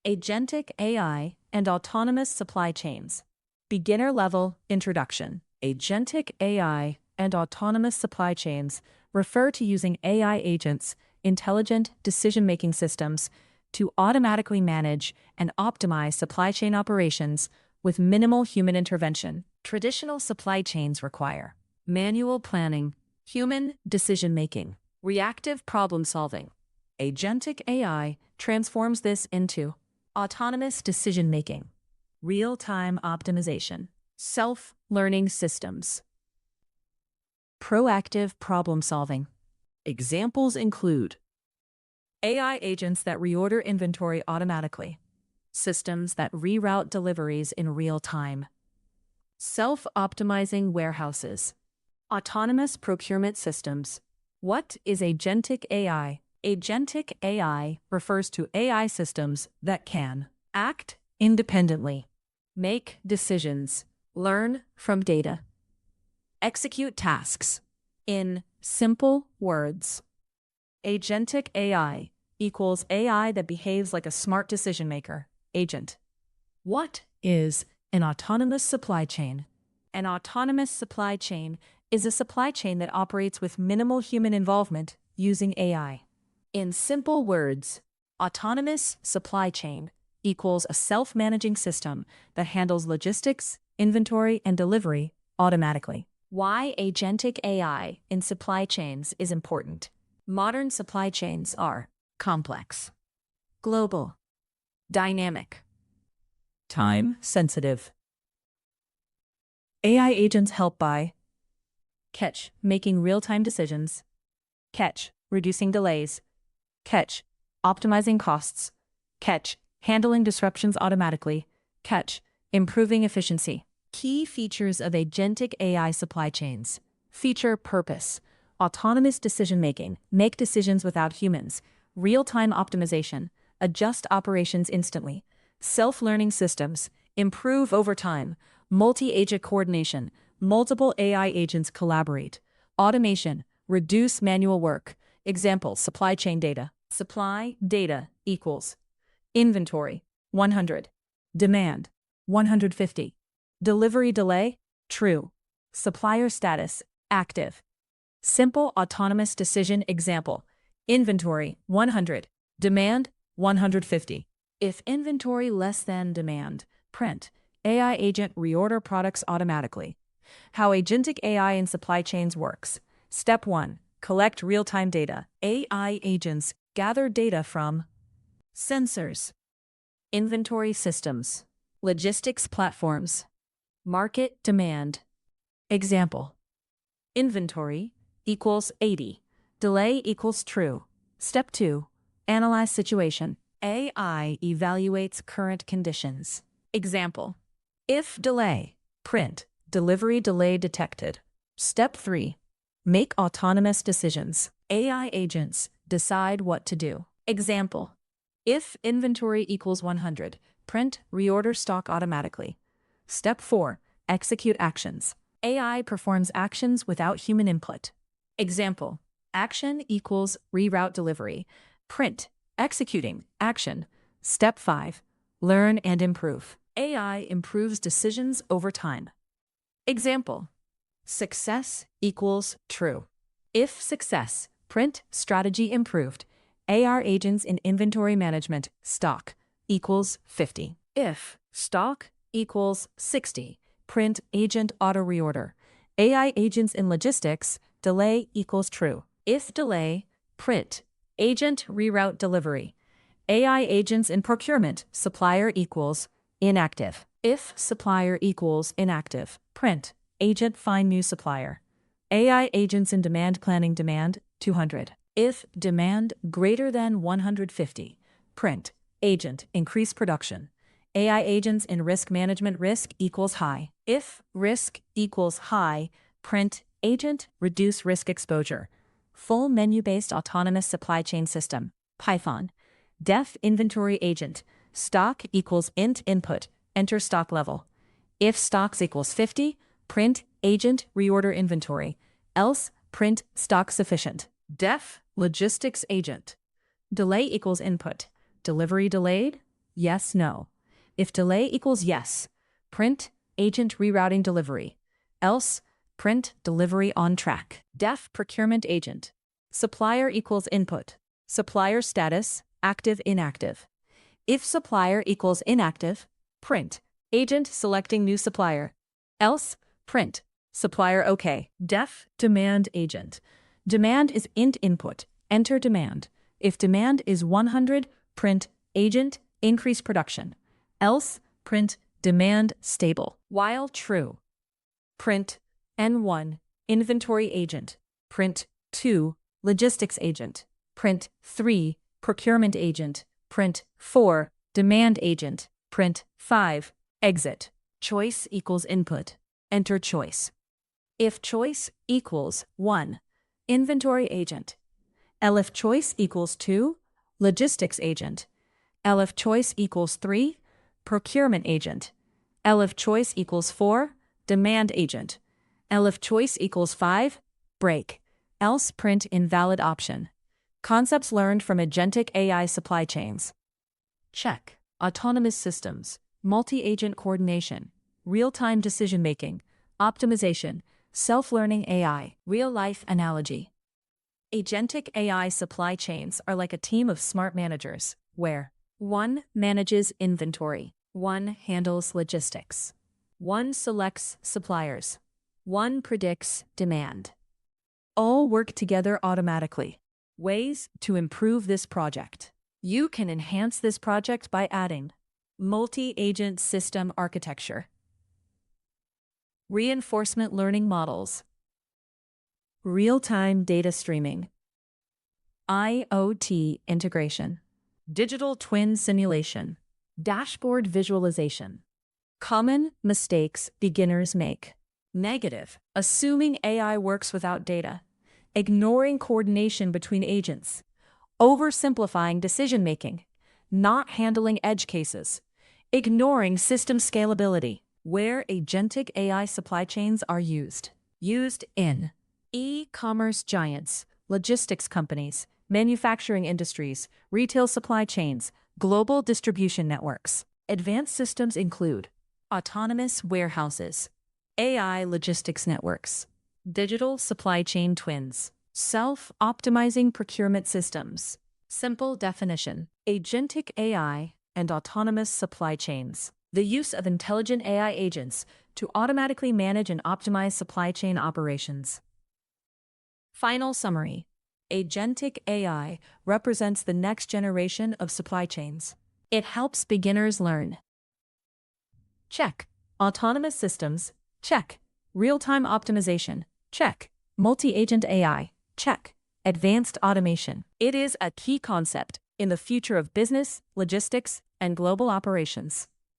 Agentic AI and autonomous supply chains. Beginner level introduction. Agentic AI and autonomous supply chains refer to using AI agents, intelligent decision-making systems, to automatically manage and optimize supply chain operations with minimal human intervention. Traditional supply chains require manual planning, human decision-making, reactive problem-solving. Agentic AI transforms this into autonomous decision-making, real-time optimization, self-learning systems, proactive problem-solving. Examples include AI agents that reorder inventory automatically, systems that reroute deliveries in real time, self-optimizing warehouses, autonomous procurement systems. What is agentic AI? Agentic AI refers to AI systems that can act independently, make decisions, learn from data, execute tasks. In simple words, agentic AI equals AI that behaves like a smart decision maker, agent. What is an autonomous supply chain? An autonomous supply chain is a supply chain that operates with minimal human involvement using AI. In simple words, autonomous supply chain equals a self-managing system that handles logistics, inventory, and delivery automatically. Why agentic AI in supply chains is important. Modern supply chains are complex, global, dynamic, time-sensitive. AI agents help by catch, making real-time decisions, catch, reducing delays, catch, optimizing costs, catch, handling disruptions automatically, catch, improving efficiency. Key features of agentic AI supply chains. Feature purpose, autonomous decision-making, make decisions without humans, real-time optimization, adjust operations instantly, self-learning systems, improve over time, multi-agent coordination, multiple AI agents collaborate, automation, reduce manual work. Example, supply chain data. Supply data equals inventory, 100. Demand, 150. Delivery delay, true. Supplier status, active. Simple autonomous decision example. Inventory, 100. Demand, 150. If inventory less than demand, print. AI agent reorder products automatically. How agentic AI in supply chains works. Step 1. Collect real-time data. AI agents gather data from sensors, inventory systems, logistics platforms, market demand. Example. Inventory equals 80. Delay equals true. Step 2. Analyze situation. AI evaluates current conditions. Example. If delay, print, delivery delay detected. Step 3. Make autonomous decisions. AI agents decide what to do. Example. If inventory equals 100, print, reorder stock automatically. Step 4. Execute actions. AI performs actions without human input. Example. Action equals reroute delivery. Print, executing, action. Step 5. Learn and improve. AI improves decisions over time. Example. Success equals true. If success, print, strategy improved. AI agents in inventory management, stock, equals 50. If stock equals 60, print, agent auto reorder. AI agents in logistics, delay equals true. If delay, print, agent reroute delivery. AI agents in procurement, supplier equals inactive. If supplier equals inactive, print, agent find new supplier. AI agents in demand planning, demand 200. If demand greater than 150, print, agent increase production. AI agents in risk management, risk equals high. If risk equals high, print, agent reduce risk exposure. Full menu-based autonomous supply chain system. Python. Def inventory agent. Stock equals int input. Enter stock level. If stocks equals 50, print, agent reorder inventory. Else, print, stock sufficient. Def logistics agent. Delay equals input. Delivery delayed, yes, no. If delay equals yes, print agent rerouting delivery. Else, print delivery on track. Def procurement agent. Supplier equals input. Supplier status, active, inactive. If supplier equals inactive, print agent selecting new supplier. Else, print supplier OK. Def demand agent. Demand is int input. Enter demand. If demand is 100, print agent increase production. Else, print demand stable. While true, print N1 inventory agent. Print 2 logistics agent. Print 3 procurement agent. Print 4 demand agent. Print 5 exit. Choice equals input. Enter choice. If choice equals 1, inventory agent. If choice equals 2, logistics agent. If choice equals 3, procurement agent. If choice equals 4, demand agent. If choice equals 5, break. Else, print invalid option. Concepts learned from Agentic AI supply chains. Check. Autonomous systems, multi-agent coordination, real-time decision-making, optimization, self-learning AI, real-life analogy. Agentic AI supply chains are like a team of smart managers, where 1 manages inventory, 1 handles logistics, 1 selects suppliers, 1 predicts demand. All work together automatically. Ways to improve this project. You can enhance this project by adding multi-agent system architecture, reinforcement learning models, real-time data streaming, IoT integration, digital twin simulation, dashboard visualization. Common mistakes beginners make. Negative. Assuming AI works without data. Ignoring coordination between agents. Oversimplifying decision-making. Not handling edge cases. Ignoring system scalability. Where agentic AI supply chains are used. Used in e-commerce giants, logistics companies, manufacturing industries, retail supply chains, global distribution networks. Advanced systems include autonomous warehouses, AI logistics networks, digital supply chain twins, self-optimizing procurement systems. Simple definition: agentic AI and autonomous supply chains. The use of intelligent AI agents to automatically manage and optimize supply chain operations. Final summary: agentic AI represents the next generation of supply chains. It helps beginners learn. Check. Autonomous systems. Check. Real-time optimization. Check. Multi-agent AI. Check. Advanced automation. It is a key concept in the future of business, logistics, and global operations.